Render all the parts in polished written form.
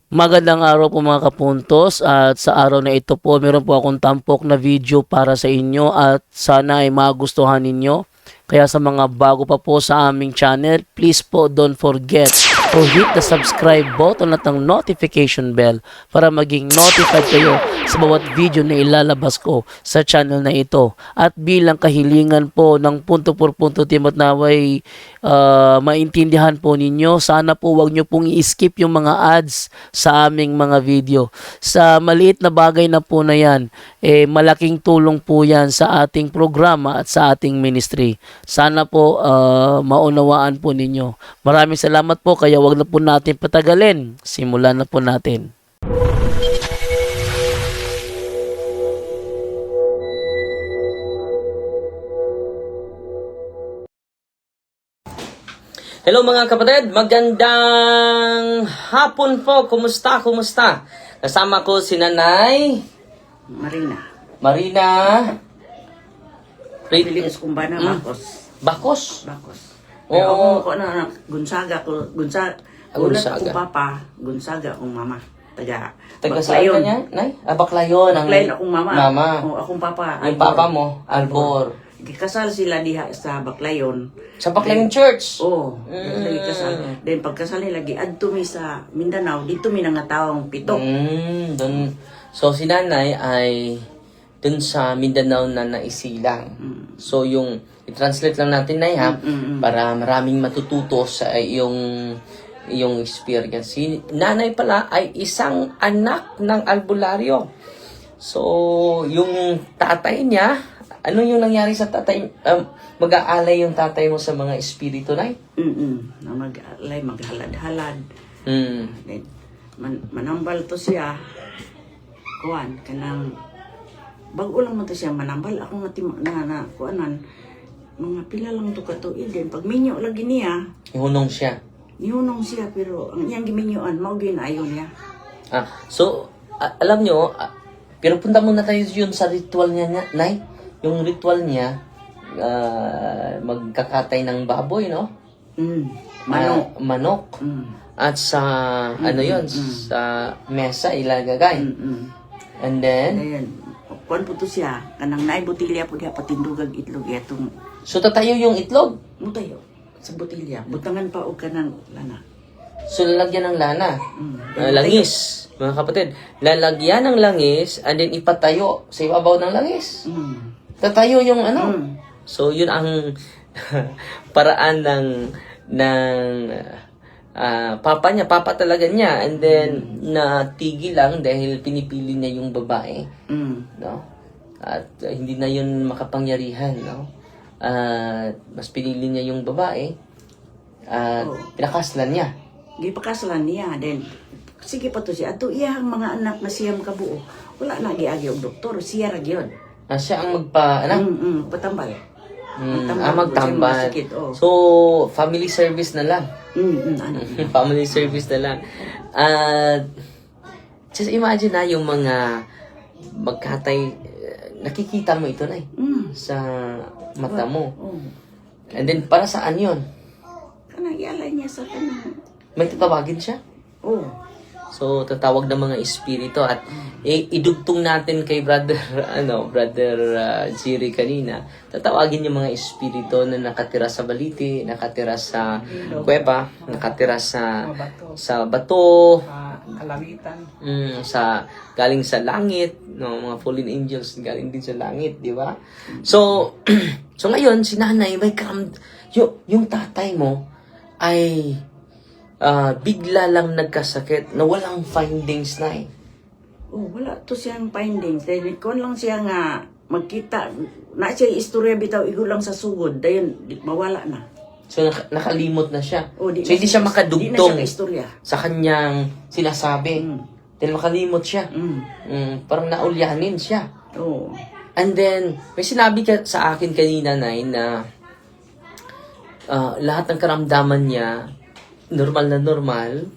Magandang araw po mga kapuntos, at sa araw na ito po meron po akong tampok na video para sa inyo at sana ay magustuhan ninyo. Kaya sa mga bago pa po sa aming channel, please po don't forget to hit the subscribe button at ang notification bell para maging notified kayo sa bawat video na ilalabas ko sa channel na ito. At bilang kahilingan po ng punto por punto team at naway maintindihan po ninyo, sana po wag nyo pong i-skip yung mga ads sa aming mga video. Sa maliit na bagay na po na yan, malaking tulong po yan sa ating programa at sa ating ministry. Sana po maunawaan po ninyo. Maraming salamat po, kaya wag na po natin patagalin. Simulan na po natin. Hello mga kapatid, magandang hapon po. Kumusta? Kasama ko si Nanay Marina Piliis kumbana Bakos. Bakos. Pero Oo. ako na Gonzaga Gonzaga. Gonzaga. Ulat ko papa, Gonzaga akong mama. Taga Saan ka niya, Nay? Baklayon. Baklayon akong mama. Mama. O akong papa. Yung papa mo, Albor. Kasal sila diha sa Baklayon. Sa Baklayon Church. Oo. Lagi kasal. Then pagkasal nila adto mi sa Mindanao, dito mi nangatawang pito. Dun. So si Nanay ay dun sa Mindanao na naisilang. So yung i-translate lang natin, Nay, ha, para maraming matututo sa iyong experience. Si Nanay pala ay isang anak ng albularyo. So yung tatay niya, ano yung nangyari sa tatay? Mag-aalay yung tatay mo sa mga espiritu, Nay? Na maghalad-halad. Mm. Then, manambal to siya. Kuan kanang bago lang mo to siya manambal ako na kuanan mga pila lang to katuig din pag minyo lagi niya Ihunong siya. nihunong siya pero ang iyang giminyoan mao ginayo niya. So, alam nyo, pero punta muna tayo yun sa ritual niya, Nay. Yung ritual niya, magkakatay ng baboy, no? Manok. Manok. At sa, ano yun, sa mesa ilagagay. And then, Ayan. Kuan po to siya kanang naay botilya po diha patindugag itlog etong so tatayo yung itlog. mutayo sa botilya butangan pa og kanang lana. So, lalagyan ng lana. Langis. Mga kapatid, lalagyan ng langis and then ipatayo sa ibabaw ng langis. Tatayo yung ano. So, yun ang paraan ng papa niya. Papa talaga niya. And then, natigil lang dahil pinipili niya yung babae. No? At hindi na yun makapangyarihan. No? Mas pinili niya yung babae. At pinakaslan niya. Gipakasalan niya then sige pa to siya ato iyang mga anak na siyam kabuo wala na giagi og doktor siya ra gyud. Siya ang Patambal. Magtambal. Sakit, oh. So, family service na lang. Ano. Family service na lang. Just imagine na yung mga magkatay, nakikita mo ito na sa mata mo. And then, para saan yun? Kanang ialay niya sa kanang. May tatawagin siya. So, tatawag ng mga espiritu at idugtong natin kay brother Jerry kanina. Tatawagin yung mga espiritu na nakatira sa baliti, nakatira sa kuweba, nakatira sa bato, Kalawitan. galing sa langit, no, mga fallen angels galing din sa langit, di ba? So, so ngayon si Nanay may yung tatay mo ay bigla lang nagkasakit na walang findings na Wala to siyang findings. Dahil kon lang siya nga magkita. Na siya istorya bitaw igulang sa sugod. Dayon mawala na. So nakalimot na siya. So Hindi siya makadugtong Di na siya istorya. sa kanyang sinasabi. Dahil makalimot siya. Parang naulyanin siya. And then, may sinabi ka sa akin kanina, Nay, na lahat ng karamdaman niya normal na normal.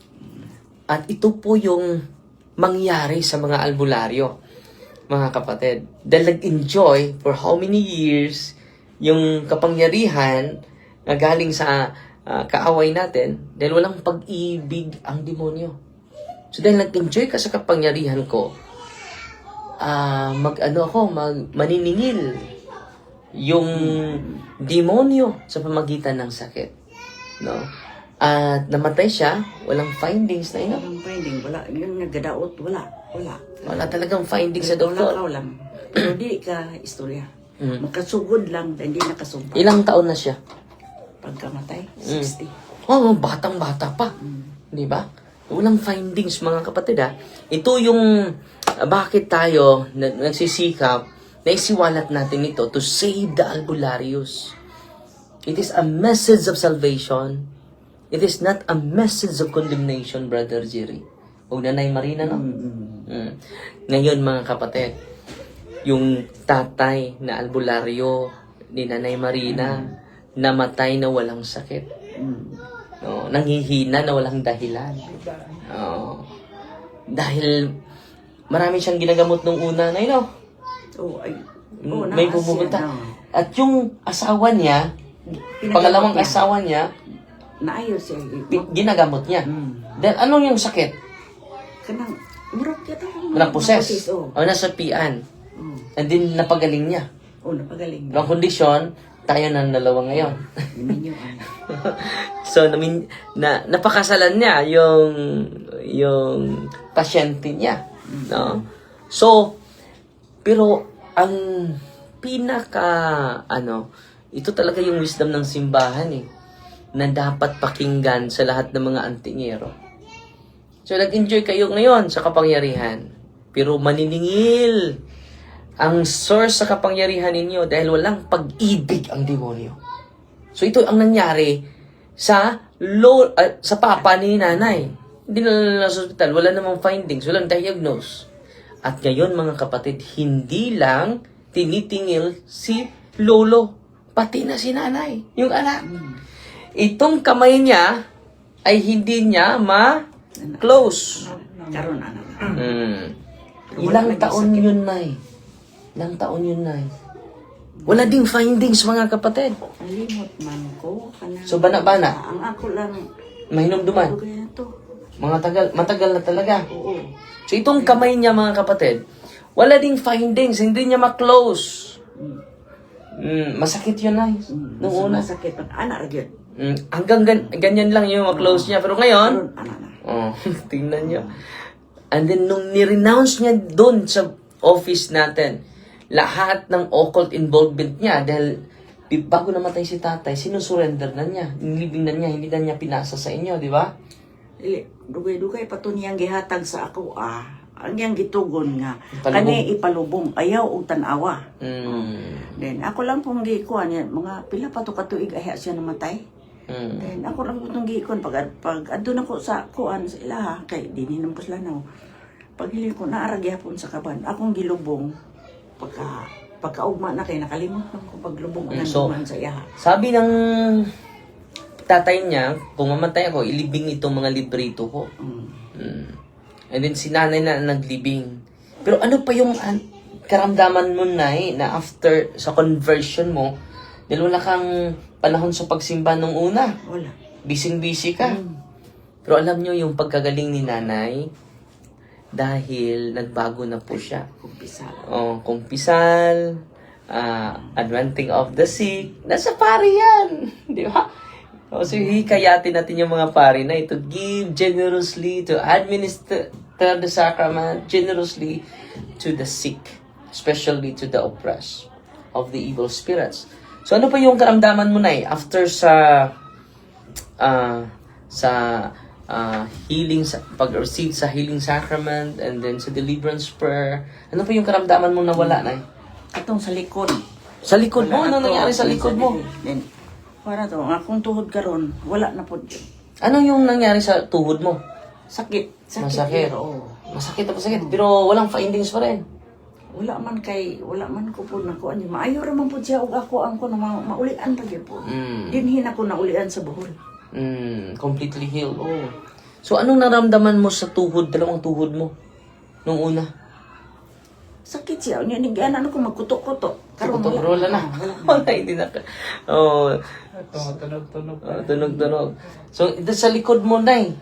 At ito po yung mangyari sa mga albularyo, mga kapatid. Dahil nag-enjoy for how many years yung kapangyarihan na galing sa kaaway natin dahil walang pag-ibig ang demonyo. So dahil nag-enjoy ka sa kapangyarihan ko, maniningil yung demonyo sa pamagitan ng sakit. No? At namatay siya, walang findings na Walang finding, wala. Yung nagadaot, wala. Wala talagang findings sa Wala doktor. lang. Pero di ka istorya. Makasugod lang, hindi nakasumpa. Ilang taon na siya? Pagkamatay, 60. Oh, batang-bata pa. Di ba? Walang findings, mga kapatid, ha? Ito yung bakit tayo nagsisikap na isiwalat natin ito to save the albularyos. It is a message of salvation. It is not a message of condemnation, Brother Jerry. O Nanay Marina, no? Ngayon, mga kapatid, yung tatay na albularyo ni Nanay Marina, namatay na walang sakit. No, nanghihina na walang dahilan. Dahil marami siyang ginagamot nung una, na may pumunta. At yung asawa niya, pangalawang asawa niya, naayos siya. ginagamot niya. Then, ano yung sakit? Kanang, murag kita. Naposes. Oh. O nasapian. And then, napagaling niya. Napagaling. Ang kondisyon, tayo na dalawa ngayon. So, napakasalan niya yung pasyente niya. No? So, pero, ang ito talaga yung wisdom ng simbahan na dapat pakinggan sa lahat ng mga antingero. So, nag-enjoy kayo ngayon sa kapangyarihan. Pero maniningil ang source sa kapangyarihan ninyo dahil walang pag-ibig ang demonyo. So, ito ang nangyari sa papa ni nanay. Hindi na sa hospital, wala namang findings, walang diagnose. At ngayon, mga kapatid, hindi lang tinitingil si lolo, pati na si nanay, yung anak. Itong kamay niya ay hindi niya ma-close. Karon anak. Ilang taon yun, Nay? Ilang taon yun, Nay? Wala ding findings, mga kapatid. Alimot man ko. So, bana-bana? Ang ako lang. Mahinumduman? Kaya to. Matagal na talaga. Oo. So, itong kamay niya, mga kapatid, wala ding findings, hindi niya ma-close. Masakit yun, Nay. Nung una. Masakit. Anak rin. Hanggang ganyan lang yung ma-close niya. Pero ngayon, Anak na. tingnan niyo. And then, nung ni-renounce niya doon sa office natin, lahat ng occult involvement niya, dahil bago namatay si tatay, sinusurrender na niya. Nilibing na niya, hindi na niya pinasa sa inyo, di ba? Dugay-dugay pa to niyang gihatag sa ako, ang niyang gitugon nga. Ipalubong. Kani ipalubong, ayaw o tanawa. Then, ako lang pong gikuan yan, mga pila pa to katuig, ayaw siya namatay. Then, ako lang po itong gikuan, pag andun ako sa kuan sa ilaha, kay dininom ko sila na, pag hiling ko, naaragyapon sa kaban, akong gilubong, pagkaugma na kayo, nakalimot na ko paglubong ang So, duman sa ilaha. sabi ng tatay niya, kung mamatay ako, ilibing itong mga librito ko. And then si nanay na naglibing. Pero ano pa yung karamdaman mo, Nay, na after sa conversion mo, dahil wala kang panahon sa pagsimba nung una. Wala. Busy-busy ka. Pero alam nyo yung pagkagaling ni nanay, dahil nagbago na po siya. Kumpisal. Kumpisal, anointing of the sick, nasa pari yan. Di ba? So, hikayatin natin yung mga pari na ito, give generously to administer the sacrament, generously to the sick, especially to the oppressed of the evil spirits. So, ano pa yung karamdaman mo, Nay, after sa healing, pag-receive sa healing sacrament, and then sa deliverance prayer, ano pa yung karamdaman mo na wala, Nay? Atong sa likod. Sa likod mo? Ano Wala nangyari ato. sa likod mo? Then, para to, akong tuhod karon wala na po dyan. Ano yung nangyari sa tuhod mo? Sakit. Masakit. Oo. Masakit na masakit, pero walang findings pa rin. Wala man ko po na kuan. Maayo raman po siya og ako ang ko na maulian pa gyud po. Dinhin ako na ulian sa Bohol. Completely healed. Oh. So, anong naramdaman mo sa tuhod, dalawang tuhod mo? Nung una? Sakit siya. Ning ano ko magkutok-kutok. Pero wala na. Wala, hindi na. Tunog-tunog. So, ito sa likod mo, Nay.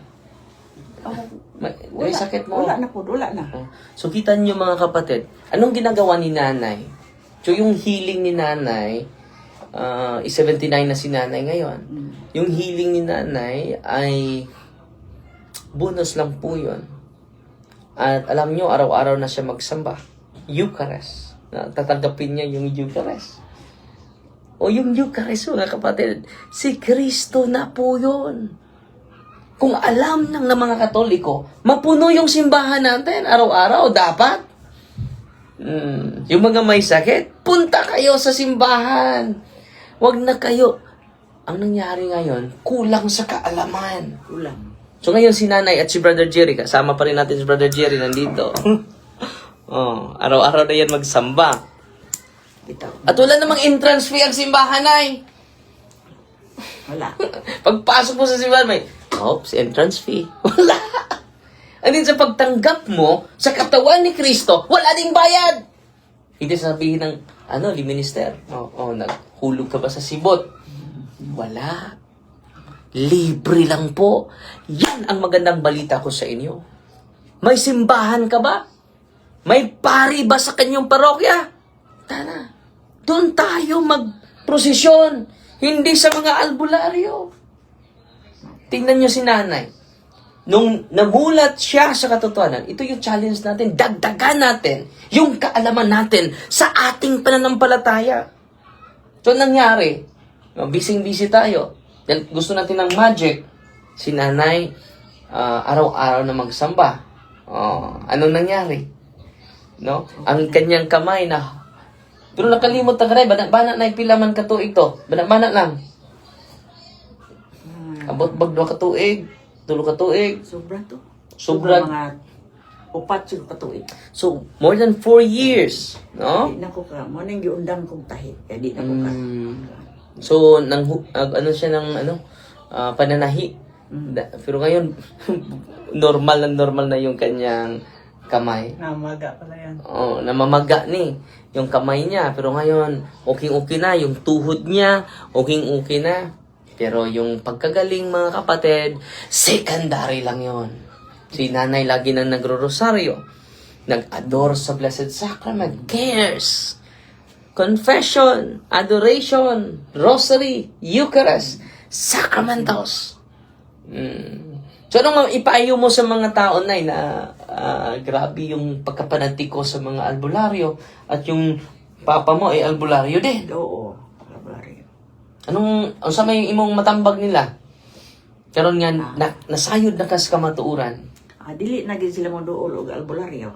May sakit mo. Wala na po, wala na. So, kita niyo mga kapatid, anong ginagawa ni nanay? So, yung healing ni nanay, 79 na si nanay ngayon. Yung healing ni nanay ay bonus lang po yun. At alam niyo, araw-araw na siya magsamba. Eucharist. Tatanggapin niya yung Eucharist. O yung Eucharist, mga kapatid, si Kristo na po yun. Kung alam ng mga Katoliko, mapuno yung simbahan natin araw-araw, dapat. Yung mga may sakit, punta kayo sa simbahan. Huwag na kayo. Ang nangyari ngayon, kulang sa kaalaman. Kulang. So ngayon si Nanay at si Brother Jerry, kasama pa rin natin si Brother Jerry nandito. Araw-araw na yan magsamba. At wala namang entrance fee ang simbahan, Nay. Wala. Pagpasok mo sa simbahan, may, entrance fee. Wala. And then sa pagtanggap mo sa katawan ni Kristo, wala ding bayad. Hindi sabihin ng, minister, naghulog ka ba sa sibot? Wala. Libre lang po. Yan ang magandang balita ko sa inyo. May simbahan ka ba? May pari ba sa kanyang parokya? Tara, doon tayo magprosesyon. Hindi sa mga albularyo. Tingnan nyo si nanay. Nung namulat siya sa katotohanan, ito yung challenge natin. Dagdagan natin yung kaalaman natin sa ating pananampalataya. So, nangyari, busy-busy tayo. Dahil gusto natin ng magic. Si nanay, araw-araw na magsamba. Anong nangyari? No? Ang kanyang kamay na, pero nakalimot na ka rin, bana na ipilaman ka tuig to. Bana lang. Abot bagdo ka tuig, tulo ka tuig. Sobra to. Sobra. Mga upat yung katuig. So, more than 4 years. No? Di na ko ka. Mo nang giundang kong tahi. Kaya di na ko ka. So, siya ng pananahi. Pero ngayon, normal na yung kanyang kamay. Namaga pala yan. Namamaga ni yung kamay niya. Pero ngayon, okay na. Yung tuhod niya, okay na. Pero yung pagkagaling, mga kapatid, secondary lang yon. Si nanay lagi nang nagro-rosaryo. Nag-adore sa Blessed Sacrament. Cares. Confession. Adoration. Rosary. Eucharist. Sacramentals. So, anong ipaayo mo sa mga tao na grabe yung pagkapanati ko sa mga albularyo at yung papa mo ay albularyo din. Oo. Albularyo. Ang sa may imong matambag nila? Karon nga, nasayod na kas kamatuuran. Dili na gid sila mo dool og albularyo.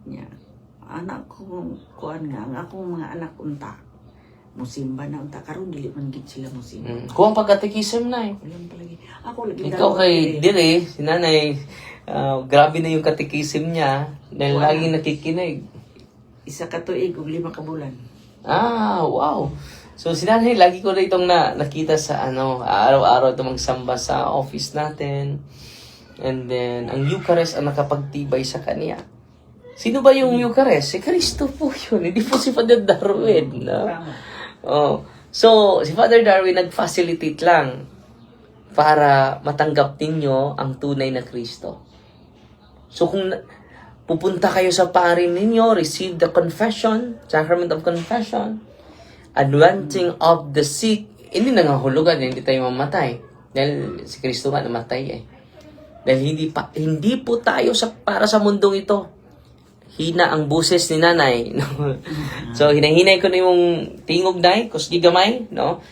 Nya. Anak ko kuan nga ang akong mga anak unta. Musimba na unta karon dili man gid sila musimba. Kuha pagkatikisim na eh. Walang palagi. Ako lagi Ikaw kay Dire, si nanay, grabe na yung katikisim niya dahil laging nakikinig. Isa ka tuig ug 5 ka bulan. Wow. So, si nanay, lagi ko na itong nakita sa araw-araw ito magsamba sa office natin. And then, ang Eucharist ang nakapagtibay sa kanya. Sino ba yung Eucharist? Si Kristo po yun. Hindi po si Father Darwin. No? So, si Father Darwin nag-facilitate lang para matanggap ninyo ang tunay na Kristo. So, kung pupunta kayo sa pari ninyo, receive the confession, sacrament of confession, anointing of the sick, hindi nangahulugan, hindi tayo mamatay. Dahil si Kristo nga namatay eh. Dahil hindi po tayo para sa mundong ito. Hina ang buses ni nanay. No? So, hinahinay ko na yung tingog na kusgi gamay, no?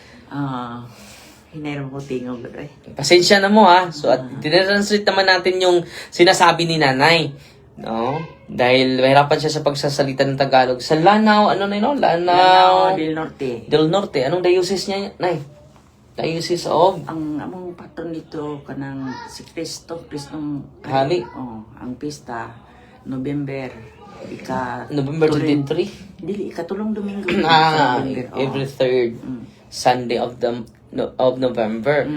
Hinayram ko tingog eh. Pasensya na mo ha. So, at tinranslate naman natin yung sinasabi ni nanay. No? Dahil mahirapan siya sa pagsasalita ng Tagalog. Sa Lanao, Lanao Del Norte. Del Norte. Anong diocese niya, Nay? Diocese of? Ang among patron dito kanang si Kristong Hari. Ang pista November November 23? Dili ikatulong Domingo. November. Every third Sunday of November.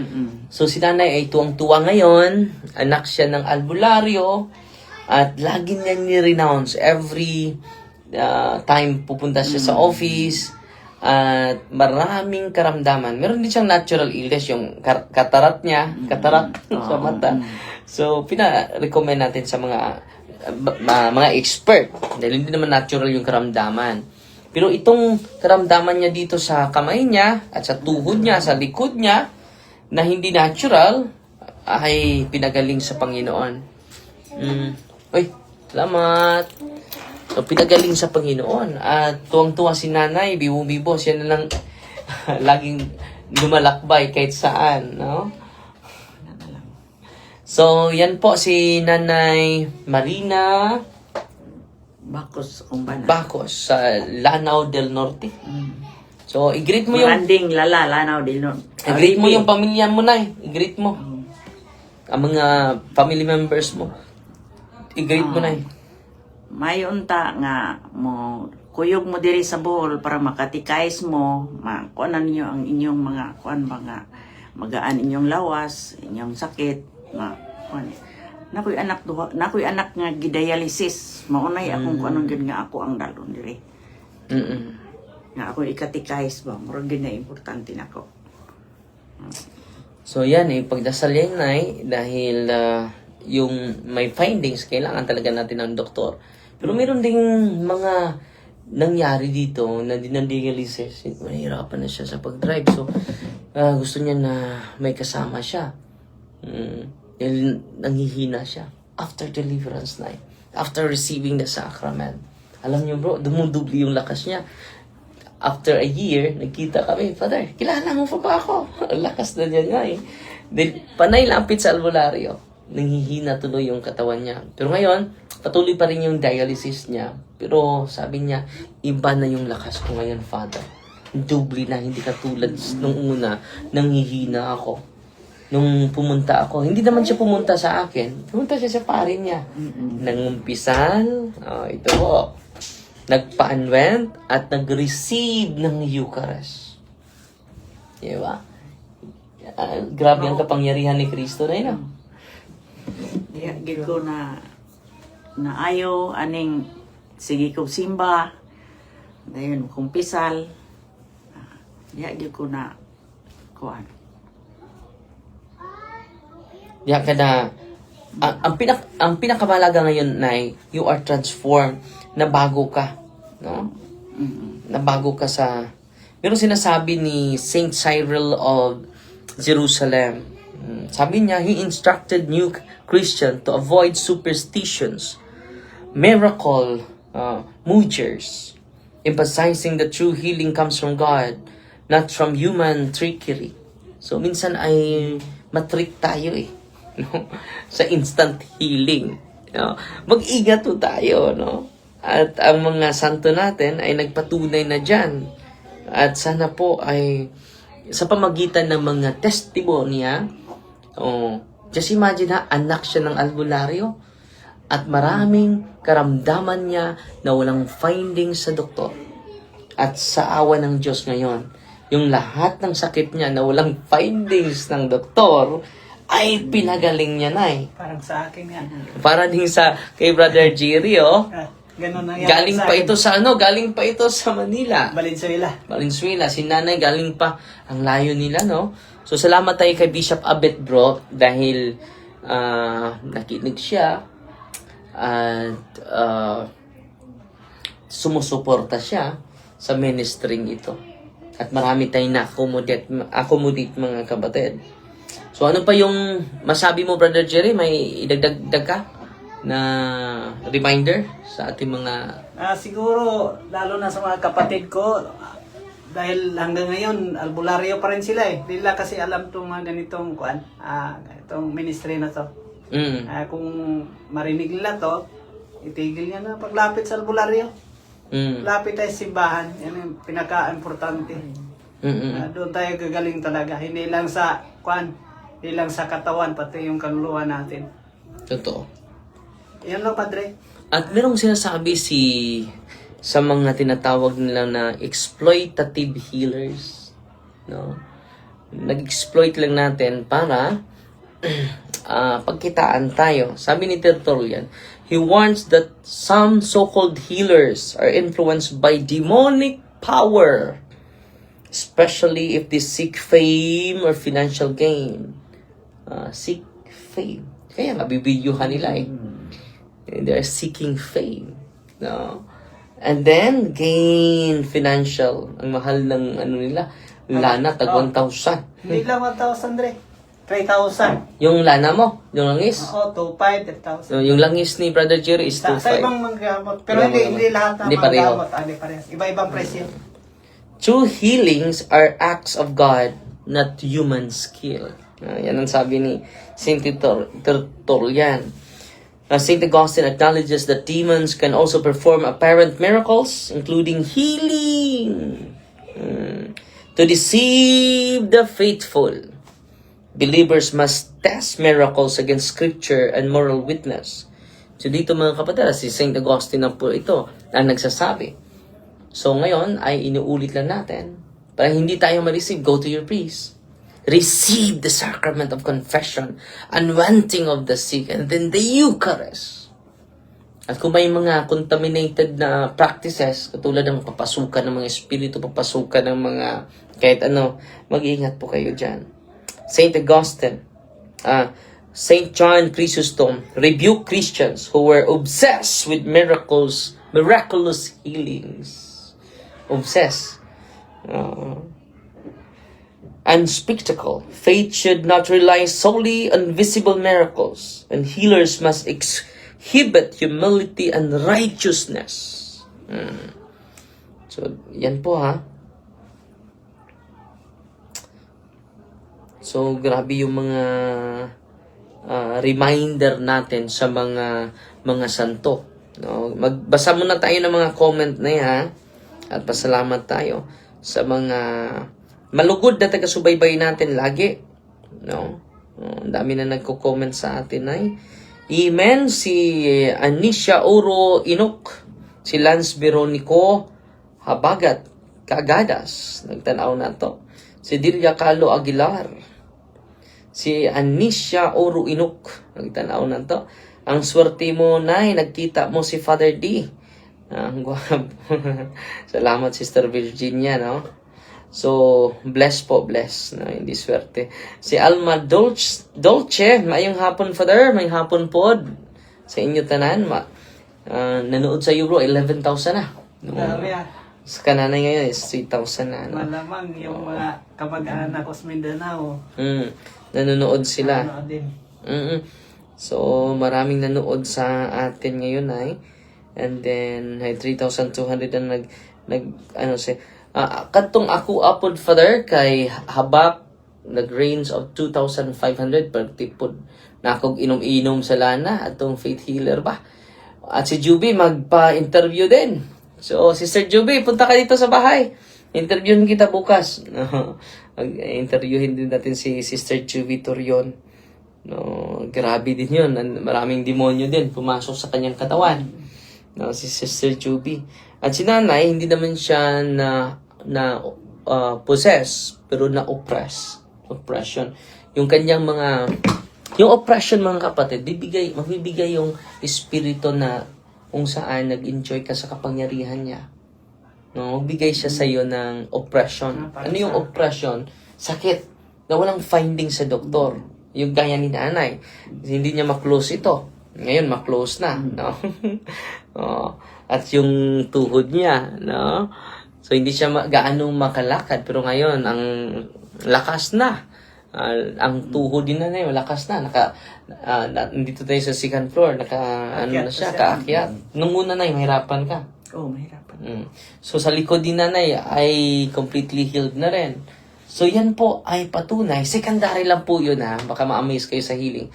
So si nanay ay tuwang-tuwa ngayon. Anak siya ng albularyo. At lagi niya ni-renounce every time pupunta siya sa office. at maraming karamdaman. Meron din siyang natural illness, yung katarat niya, katarak sa mata. So, pina-recommend natin sa mga expert. Dahil hindi naman natural yung karamdaman. Pero itong karamdaman niya dito sa kamay niya, at sa tuhod niya, sa likod niya, na hindi natural, ay pinagaling sa Panginoon. Uy, salamat! So, pinagaling sa Panginoon. At tuwang-tuwa si nanay, bibo-bibo, siya na lang laging lumalakbay kahit saan, no? So, yan po si Nanay Marina Bakos kumbana. Bacos sa Lanao del Norte. So, i-greet mo yung Landing lala lanaw din nun. i-greet mo yung pamilya mo, Nay. I-greet mo. Ang mga family members mo. I-greet mo, Nay. May unta nga mo kuyog mo diri sa Bohol para makatikais mo, kuanan niyo ang inyong mga magaan inyong lawas, inyong sakit, kuan. Nakoy anak nga gidialysis. Maunay akong kuanon gyud nga ako ang dalon diri. Nga ako ikatikais ba, murag gyud nga importante nako. So, yan pagdasal yan, Nay, dahil yung may findings, kailangan talaga natin ng doktor. Pero meron ding mga nangyari dito na dinadialysis. Mahirapan na siya sa pag-drive. So, gusto niya na may kasama siya. Dahil nanghihina siya. After deliverance night. After receiving the sacrament. Alam niyo bro, dumudubli yung lakas niya. After a year, nagkita kami, Father, kilala mo pa ba ako? Ang lakas na niya nga Then, panay lapit sa albularyo. Nanghihina tuloy yung katawan niya. Pero ngayon, patuloy pa rin yung dialysis niya. Pero sabi niya, iba na yung lakas ko ngayon, Father. Doubly na, hindi katulad nung una, nanghihina ako. Nung pumunta ako, hindi naman siya pumunta sa akin. Pumunta siya sa pare niya. Nangumpisan, ito po, nagpa-unwent at nag-receive ng Eucharist. Diba? Grabe ang kapangyarihan ni Kristo na yun. Diya gid ko na ayo aning sige kong simba. Dayon kumpisal. Diya gid ko na kuan. Diya ka na, ang pinakamalaga ngayon, Nay, you are transformed, nabago ka. No? Nabago ka sa, pero sinasabi ni Saint Cyril of Jerusalem, sabi niya, he instructed new Christian to avoid superstitions, miracle mongers, emphasizing that true healing comes from God, not from human trickery. So, minsan ay matrick tayo no? Sa instant healing. No? Mag-ingat po tayo, no? At ang mga santo natin ay nagpatunay na dyan. At sana po ay sa pamagitan ng mga testimonya, just imagine anak siya ng albularyo at maraming karamdaman niya na walang findings sa doktor. At sa awa ng Diyos ngayon, yung lahat ng sakit niya na walang findings ng doktor, ay pinagaling niya, Nay. Parang sa akin yan. Para din sa kay Brother Jerry, Ganun na yan. galing pa ito sa galing pa ito sa Manila. Valenzuela. Si nanay galing pa, ang layo nila, no? So, salamat tayo kay Bishop Abet, bro, dahil nakinig siya at sumusuporta siya sa ministering ito. At marami tayong na-accommodate mga kapatid. So, ano pa yung masabi mo, Brother Jerry? May idagdag ka na reminder sa ating mga... Siguro, lalo na sa mga kapatid ko, dahil hanggang ngayon, albularyo pa rin sila Hindi nila kasi alam itong mga ganitong itong ministry na to. Kung marinig nila to, itigil niya na paglapit sa albularyo. Lapit tayo sa simbahan. Yan yung pinaka-importante. Doon tayo gagaling talaga. Hindi lang sa hindi lang sa katawan, pati yung kaluluwa natin. Totoo. Yan lang, Padre. At merong sinasabi sa mga tinatawag nila na exploitative healers. No? Nag-exploit lang natin para pagkitaan tayo. Sabi ni Tertullian, he warns that some so-called healers are influenced by demonic power especially if they seek fame or financial gain. Seek fame. Kaya nga, bibidyohan nila eh. They are seeking fame. No? And then, gain financial. Ang mahal ng ano nila, lana, tag 1,000. Hindi lang 1,000, Dre. 3,000. Yung lana mo, yung langis. Oo, 2,500, 3,000. Yung langis ni Brother Jerry is Sa 2,500. ibang mga gamot. Pero hindi lahat ng Hindi mga pareho. gamot. Hindi parehas. Iba-ibang presyo. True healings are acts of God, not human skill. Yan ang sabi ni Saint Tertullian. Saint Augustine acknowledges that demons can also perform apparent miracles, including healing, to deceive the faithful. Believers must test miracles against scripture and moral witness. So dito mga kapatid, si Saint Augustine na po ito ang nagsasabi. So ngayon ay inuulit lang natin para hindi tayo ma-receive. Go to your priest. Receive the sacrament of confession, anointing of the sick, and then the Eucharist. At kung may mga contaminated na practices, katulad ng papasukan ng mga espiritu, papasukan ng mga kahit ano, mag-iingat po kayo dyan. Saint Augustine, Saint John Chrysostom rebuke Christians who were obsessed with miraculous healings. Obsessed. And spectacle. Faith should not rely solely on visible miracles, and healers must exhibit humility and righteousness. So, yan po ha. So, grabe yung mga reminder natin sa mga santo. No? Magbasa muna tayo ng mga comment na yan, at pasalamat tayo sa mga malugod na taga-subaybay natin lagi. No? Ang dami na nagko-comment sa atin ay. Amen. Si Anisha Oro Inok, si Lance Veronico Habagat Kagadas, nagtanaw na to. Si Dilia Calo Aguilar, si Anisha Oro Inok, nagtanaw na to. Ang swerte mo na nagkita mo si Father D. Ang guwapo. Salamat Sister Virginia, no? So, bless po, bless. No? Hindi swerte. Si Alma Dolce, mayong hapon, Father. May hapon po. Sa inyo tanan. Nanood sa Euro, 11,000 na. No? Dami Sa kananay ngayon is 3,000 na. No? Malamang yung mga kamag-anak ko sa Mindanao. Nanonood sila. Ano din. So, maraming nanood sa atin ngayon ay. And then, 3,200 na katong ako upod, Father, kay Habak, nag-range of 2,500 per tipod. Na akong inom-inom sa lana, atong faith healer ba. At si Juby, magpa-interview din. So, Sister Juby, punta ka dito sa bahay. Interviewin kita bukas. Interviewin din natin si Sister Juby Torion. No, grabe din yun. Maraming demonyo din pumasok sa kanyang katawan. No, si Sister Juby. At si nanay, hindi naman siya possess, pero oppression. Yung kanyang yung oppression, mga kapatid, magbibigay yung espiritu na kung saan nag-enjoy ka sa kapangyarihan niya. No, magbigay siya sa iyo ng oppression. Ano yung oppression? Sakit na walang finding sa doktor. Yung gaya ni nanay, hindi niya ma-close ito. Ngayon, ma-close na, no? At yung tuhod niya, no? So, hindi siya gaano makalakad. Pero ngayon, ang lakas na. Ang tuhod din na malakas na. Dito tayo sa second floor. Kaakyat. Nung una na, mahirapan ka. Oo, mahirapan. So, sa likod din nanay ay completely healed na rin. So, yan po ay patunay. Secondary lang po yun, ha? Baka ma-amaze kayo sa healing.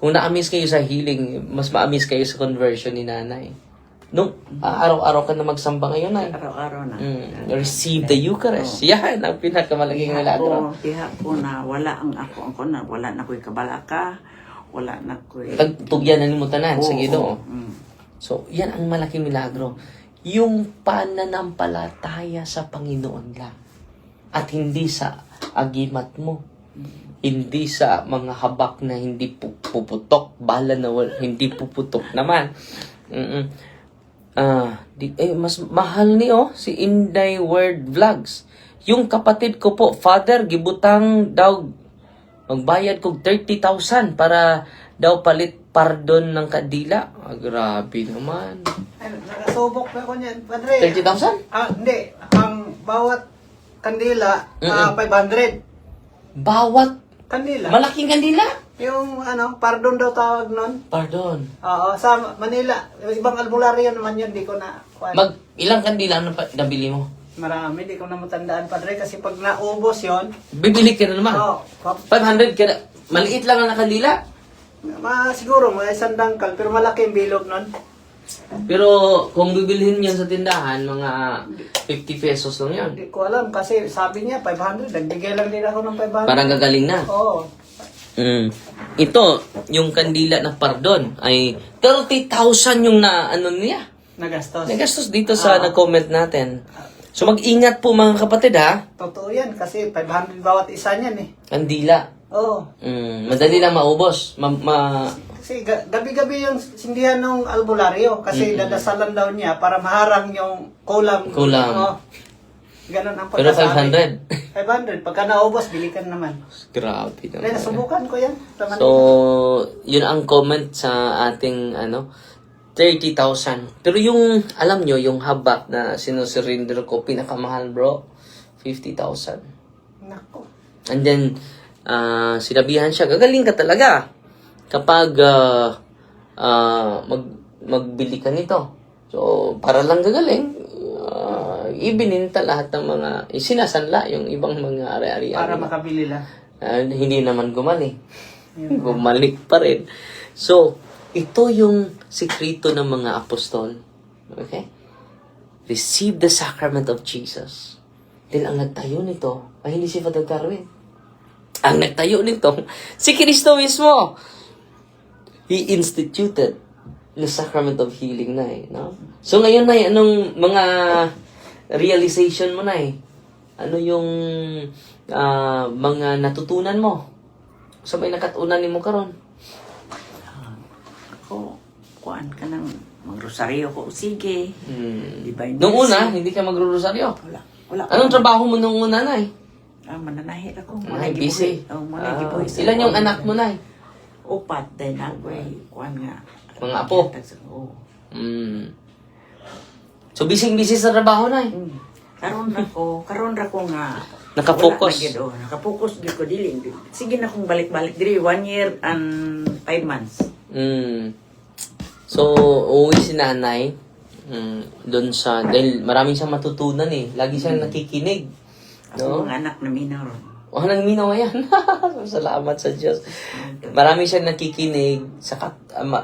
Kung na-amaze kayo sa healing, mas ma-amaze kayo sa conversion ni nanay. Nung araw-araw ka na magsamba ngayon, ay. Araw-araw na. Receive the Eucharist. Yan ang pinakamalaking milagro. Diha ko na wala na wala na ko'y kabalaka, wala na ko'y... Tugyan na mo tanan sa Ginoo. Mm. So, yan ang malaking milagro. Yung pananampalataya sa Panginoon lang. At hindi sa agimat mo. Hindi sa mga habak na hindi puputok. Bala na hindi puputok naman. Mas mahal si Inday Word Vlogs. Yung kapatid ko po, Father, gibutang daw, magbayad kog 30,000 para daw palit pardon ng kadila. Grabe naman. Ay, nakasubok na ko niyan, Padre. 30,000? Hindi. Ang bawat kandila, 500. Bawat Kandila. malaking kandila? Yung pardon daw tawag nun. Pardon. Oo, sa Manila. Ibang albularyo naman yun, di ko na... Ilang kandila ang nabili mo? Marami, di ko na matandaan, Padre. Kasi pag naubos yon, Bibili ka na naman. oo, 500 ka na. Maliit lang ang nakandila. siguro may isang dangkal, pero malaki yung bilog nun. Pero kung bibilhin yan sa tindahan, mga 50 pesos lang yan. Hindi ko alam, kasi sabi niya 500. Nagbigay lang din ako ng 500. Parang gagaling na. Oo. Ito, yung kandila na pardon ay 30,000 yung niya. Nagastos. Nagastos dito sa nag-comment natin. So mag-ingat po mga kapatid ha. Totoo yan, kasi 500 bawat isa niyan eh. Kandila. Oo. Madali lang maubos. Kasi gabi-gabi yung sindihan ng albularyo. Kasi dadasalan daw niya para maharang yung kulam. Kulam. Oo. Ganun ang Pero pagkasabi. 500. 500. Pagka naubos, bili ka naman. Grabe Kaya naman. nasubukan ko yan. Sa Manila. So, yun ang comment sa ating 30,000. Pero yung, alam nyo, yung habak na sinusurinder ko, pinakamahal bro, 50,000. Nako. And then, sinabihan siya, gagaling ka talaga kapag magbili ka nito. So, para lang gagaling, ibininta lahat ng mga, sinasanla yung ibang mga ari-ari. Para makabili lang. Hindi naman gumali. Bumalik pa rin. So, ito yung sikreto ng mga apostol. Okay? Receive the sacrament of Jesus. Dahil ang nagtayo nito, ay hindi si Father Carwin. Ang nagtayo nito, si Kristo mismo. He instituted the sacrament of healing na no? So ngayon na anong mga realization mo na Ano yung mga natutunan mo? Sa may nakatunan mo karon? Ako, kuan ka ng magrosaryo ko. Sige. Divine Nung una, Mercy. hindi ka magro-rosaryo. Wala. Anong trabaho mo nung una, Nay? Mananahi ako. Ay, busy. Gibuhi. Ilan yung anak mo, Nay? Upat. Dahil ako'y kuan nga. Mga apo? Oo. So, busy-busy sa trabaho, Nay? Karon ra ko nga Nakapokus. wala na gyud, nakapokus gyud ko dili. Sige na kong balik-balik diri 1 year and 5 months. So, uuwi si nanay doon sa, dahil maraming siyang matutunan lagi siyang nakikinig. Ako mga anak na minor. Nangminaw yan. Salamat sa Diyos. Marami siyang nakikinig,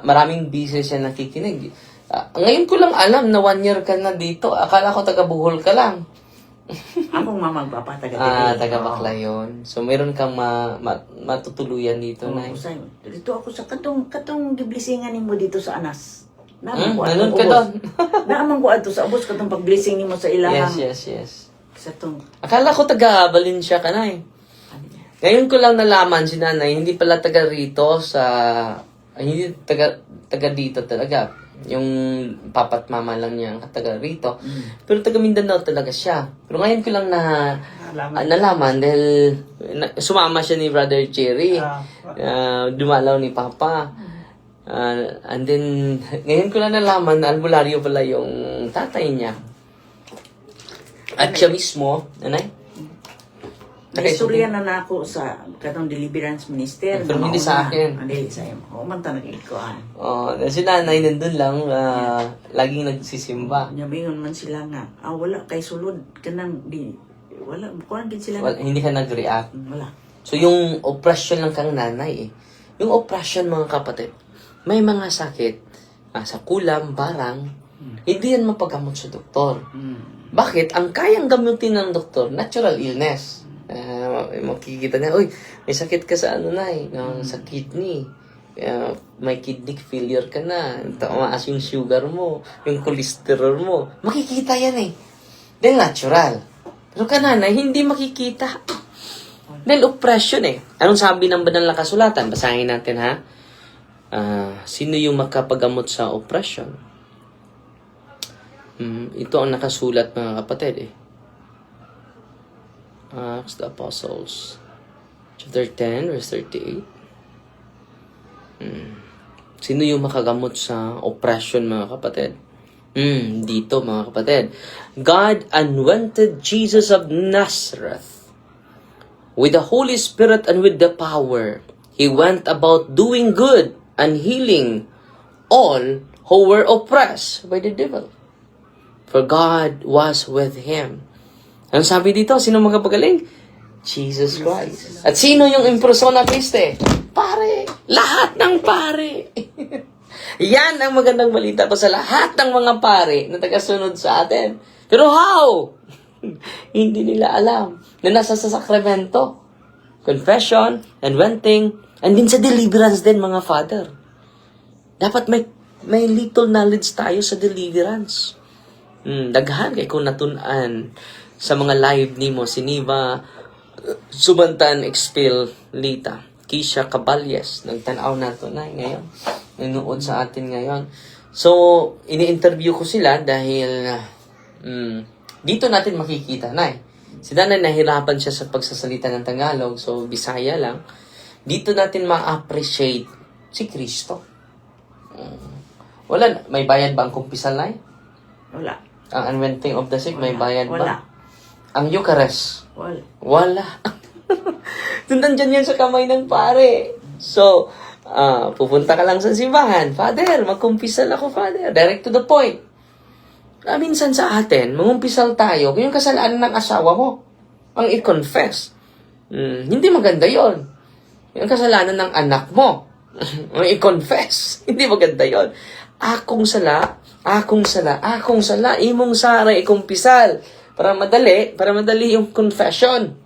maraming busy siya nakikinig. Ngayon ko lang alam na 1 year ka na dito. Akala ko taga Bohol ka lang. Akong mamang papa taga Taga Bakla yun. So, meron kang matutuluyan dito, Nay. Dito ako sa katong giblisingan nimo dito sa Anas. Nanood ka doon. Naamang ko adto sa ubos katong pagblessing nimo sa ilahang. Yes. Sa tong Akala ko taga Valencia ka, Nay. Ngayon ko lang nalaman si nanay, hindi pala taga rito hindi taga dito talaga. Yung papat mama lang niya ang taga rito. Pero taga Mindanao talaga siya. Pero ngayon ko lang nalaman dahil sumama siya ni Brother Jerry. Dumalaw ni Papa. And then, ngayon ko lang nalaman na albularyo pala yung tatay niya. At siya mismo, nanay? Naistorya na nako sa katong deliverance minister. Pero hindi sa akin. Hindi sa iyo. O man ta nagikuan. Si nanay nandun lang, laging nagsisimba. Nyamingon man sila nga, wala kay sulod kanang di wala kuan gid sila. Hindi ka nag-react. Wala. So, yung oppression lang kang nanay Yung oppression, mga kapatid, may mga sakit sa kulam, barang, hindi yan mapagamot sa doktor. Bakit? Ang kayang gamutin ng doktor, natural illness. Makikita niya, uy, may sakit ka sa sa kidney. May kidney failure ka na. Tumaas yung sugar mo, yung cholesterol mo. Makikita yan Dahil natural. Pero kananay, hindi makikita. Dahil oppression Anong sabi ng banal na kasulatan? Basahin natin ha. Sino yung makapagamot sa oppression? Ito ang nakasulat mga kapatid Acts of the Apostles. Chapter 10, verse 38. Sino yung makagamot sa oppression, mga kapatid? Dito, mga kapatid. God anointed Jesus of Nazareth with the Holy Spirit and with the power. He went about doing good and healing all who were oppressed by the devil. For God was with him. Ang sabi dito, sino magpagaling? Jesus Christ. At sino yung impersona Christe? Pare. Lahat ng pare. Yan ang magandang balita ko sa lahat ng mga pare na tagasunod sa atin. Pero how? Hindi nila alam na nasa sa sakramento. Confession, anointing, and din sa deliverance din, mga father. Dapat may little knowledge tayo sa deliverance. Daghan kay kung natunan sa mga live ni mo, si Niva Subantan Expel Lita, Kisha Caballes, nagtanaw na ito na ngayon. Nanood sa atin ngayon. So, ini-interview ko sila dahil dito natin makikita na Si Nanay nahirapan siya sa pagsasalita ng Tagalog, so Bisaya lang. Dito natin ma-appreciate si Kristo. Wala, may bayad ba ang kumpisal na Wala. Ang anointing of the sick, may bayad ba? Wala. Ang Eucharist? Wala. Wala. Nandyan yan sa kamay ng pare. So, pupunta ka lang sa simbahan. Father, magkumpisal ako, Father. Direct to the point. Minsan sa atin, mangumpisal tayo, yung kasalanan ng asawa mo, ang i-confess. Hindi maganda yon. Yung kasalanan ng anak mo, ang i-confess. Hindi maganda yon. Akong sala, imong sara ikumpisal. Para madali yung confession.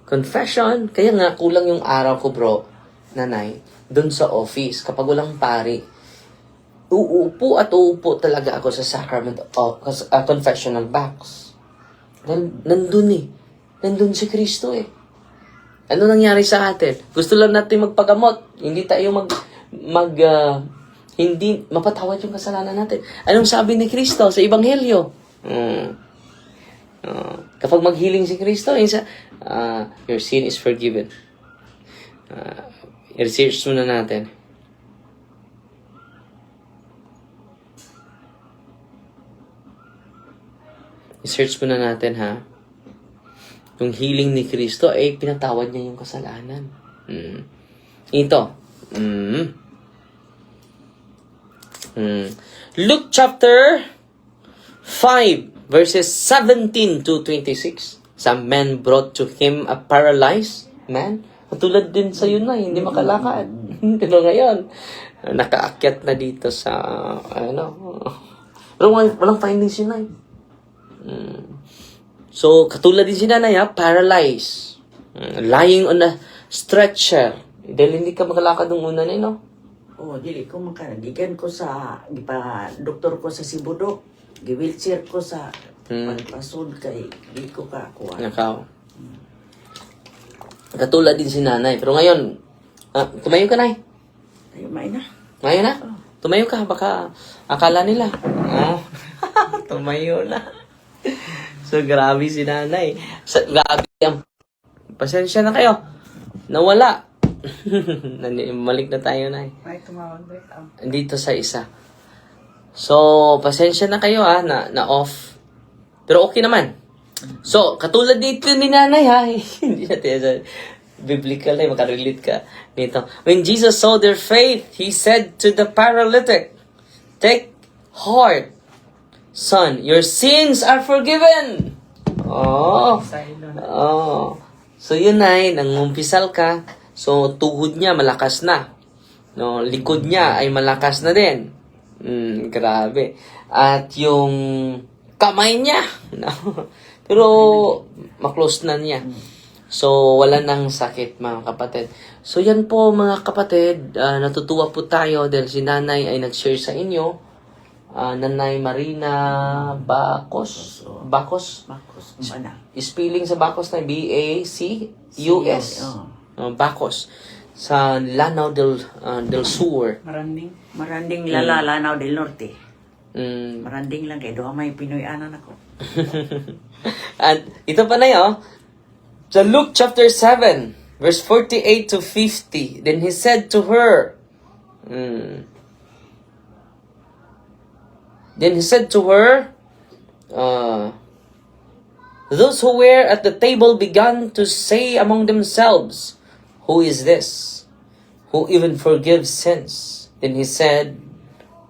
Confession, kaya nga kulang yung araw ko, bro, nanay, dun sa office, kapag walang pari, uupo talaga ako sa sacrament of confessional box. Nandun si Kristo Ano nangyari sa atin? Gusto lang natin magpagamot. Hindi tayo hindi mapatawad yung kasalanan natin. Anong sabi ni Kristo sa Ebanghelyo? Kapag maghealing si Kristo, your sin is forgiven. I-research muna natin. I-search muna natin, ha? Yung healing ni Kristo, pinatawad niya yung kasalanan. Ito. Luke chapter 5, verses 17 to 26. Some men brought to him a paralyzed man. Katulad din sa yun na, hindi makalakad. Pero ngayon, nakaakyat na dito sa, pero walang findings yun na So, katulad din si nanay, paralyzed. Lying on a stretcher. Dahil hindi ka makalakad ng una na, Dili ko makanagigan ko sa doktor ko sa Sibudok. Gi-wheelchair ko sa pagpasod kay di ko kakuha. Nakaw. Katulad din si nanay. Pero ngayon, tumayo ka, nay. Ay, na. Ngayon na? Tumayo ka, baka akala nila. Tumayo na. So, grabe si nanay. Grabe ang pasensya na kayo. Nawala. Malik na tayo, nay. May tumawag Dito sa isa. So, pasensya na kayo, na off. Pero okay naman. So, katulad dito ni nanay, Hindi natin biblical na, makarelate ka nito. When Jesus saw their faith, He said to the paralytic, "Take heart, son, your sins are forgiven." So, yun nangumpisal ka. So, tuhod niya malakas na. Likod niya ay malakas na din. Grabe. At yung kamay niya, pero maklose na niya. So, wala nang sakit, mga kapatid. So, yan po, mga kapatid. Natutuwa po tayo dahil si nanay ay nag-share sa inyo. Nanay Marina Bacos. Spelling sa Bacos na B-A-C-U-S. Bacos. Sa Lanao del Sur. Maranding Lanao del Norte. Maranding lang kay doha may Pinoy-anan ako. At ito pa na yun, sa Luke chapter 7, verse 48 to 50, then he said to her, those who were at the table began to say among themselves, "Who is this, who even forgives sins?" Then he said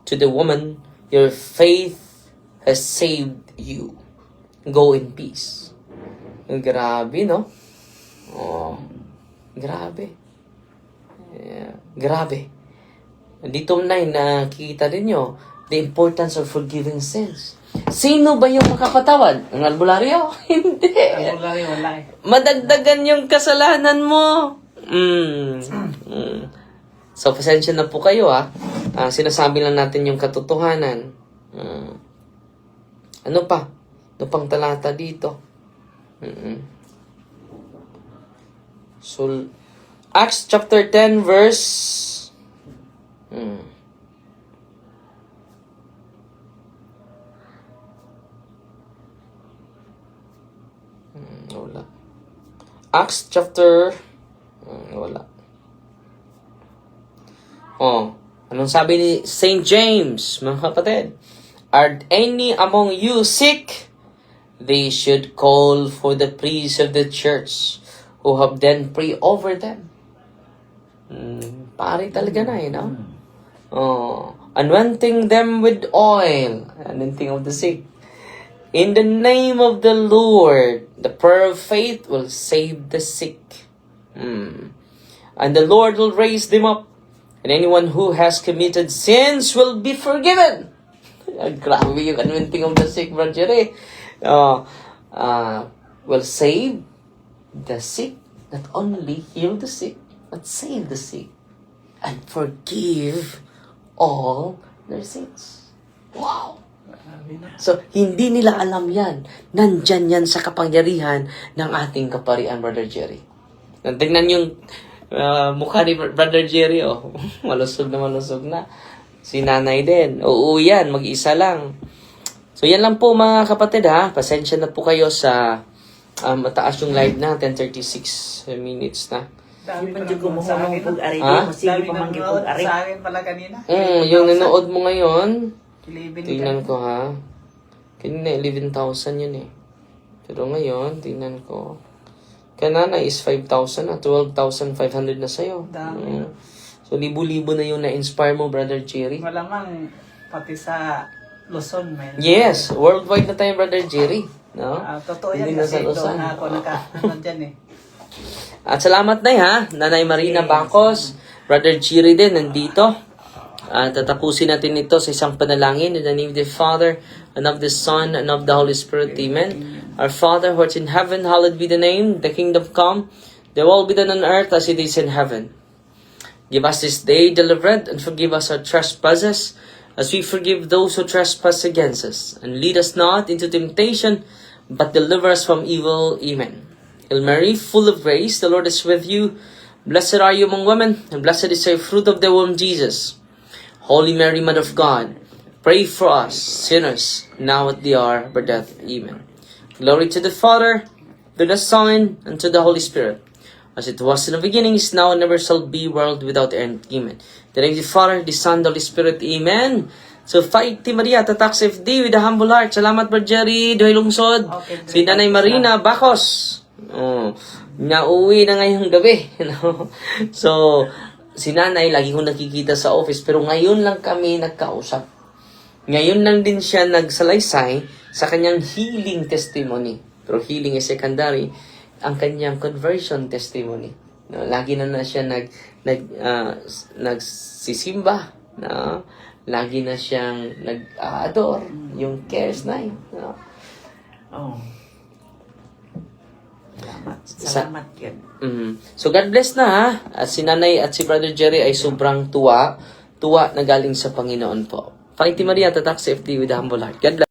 to the woman, "Your faith has saved you. Go in peace." Grabe, no? Oh, grabe. Yeah, grabe. Dito na nakikita ninyo the importance of forgiving sins. Sino ba yung makapatawad? Ang albularyo? Hindi. Albularyo, wala eh. Madagdagan yung kasalanan mo. So, pasensya na po kayo, ha. Sinasabi lang natin yung katotohanan. Ano pa? Ano pang talata dito? So, Acts chapter 10 verse... wala. Acts chapter... wala. Anong sabi ni St. James, mga kapatid? Are any among you sick? They should call for the priests of the church, who have then pray over them. Pare talaga na, no? Anointing them with oil, anointing of the sick. In the name of the Lord, the prayer of faith will save the sick. And the Lord will raise them up. And anyone who has committed sins will be forgiven. Grabe yung anointing of the sick, Brother Jerry. Will save the sick. Not only heal the sick, but save the sick. And forgive all their sins. Wow! So, hindi nila alam yan. Nandyan yan sa kapangyarihan ng ating kaparian, Brother Jerry. Tingnan yung mukha ni Brother Jerry, oh. Malusog na. Si nanay din. Oo yan, mag-isa lang. So, yan lang po mga kapatid, ha. Pasensya na po kayo sa mataas yung live na, 10:36 minutes na. Dami pa dyan kumuha sa ng akin. pag-ari. Ha? Masige Dami pa man nanonood pag-ari. sa akin pala kanina. Yung nanood mo ngayon, 11 tingnan ko, ha. Kanina, 11,000 yun, eh. Pero ngayon, tingnan ko. Kanana is 5,000 na, 12,500 na sa'yo. Dami. So, libo-libo na yung na-inspire mo, Brother Jerry. Malamang pati sa Luzon may. Yes, worldwide na tayo, Brother Jerry. No? Totoo yan Hindi na kasi sa Luzon. doon ako dyan eh. At salamat na ha, Nanay Marina Bacos, Brother Jerry din, nandito. At tatapusin natin ito sa isang panalangin in the name of the Father, and of the Son, and of the Holy Spirit. Amen. Our Father, who art in heaven, hallowed be the name. The kingdom come, the will be done on earth as it is in heaven. Give us this day deliverance, and forgive us our trespasses, as we forgive those who trespass against us. And lead us not into temptation, but deliver us from evil. Amen. Hail Mary, full of grace, the Lord is with you. Blessed are you among women, and blessed is the fruit of the womb, Jesus. Holy Mary, Mother of God, pray for us, sinners, now at the hour of our death. Amen. Glory to the Father, to the Son, and to the Holy Spirit, as it was in the beginning, is now, and never shall be, world without end. Amen. The name of the Father, the Son, the Holy Spirit. Amen. So, fight Team Maria, Tatax FD with a humble heart. Salamat, Brother Jerry, Doy Lungsod. Okay, Si Nanay Marina Bacos. Nauwi na ngayong gabi. So, si Nanay, lagi kong nakikita sa office, pero ngayon lang kami nagkausap. Ngayon lang din siya nagsalaysay sa kanyang healing testimony. Pero healing is secondary. Ang kanyang conversion testimony. No, lagi na siya nagsisimba. No? Lagi na siyang nag-adore. Yung cares na yun. No? Oh. Salamat yun. So God bless na ha. At si Nanay at si Brother Jerry ay sobrang tuwa na galing sa Panginoon po. Fighting Maria, Tatak FD with a humble heart. God bless.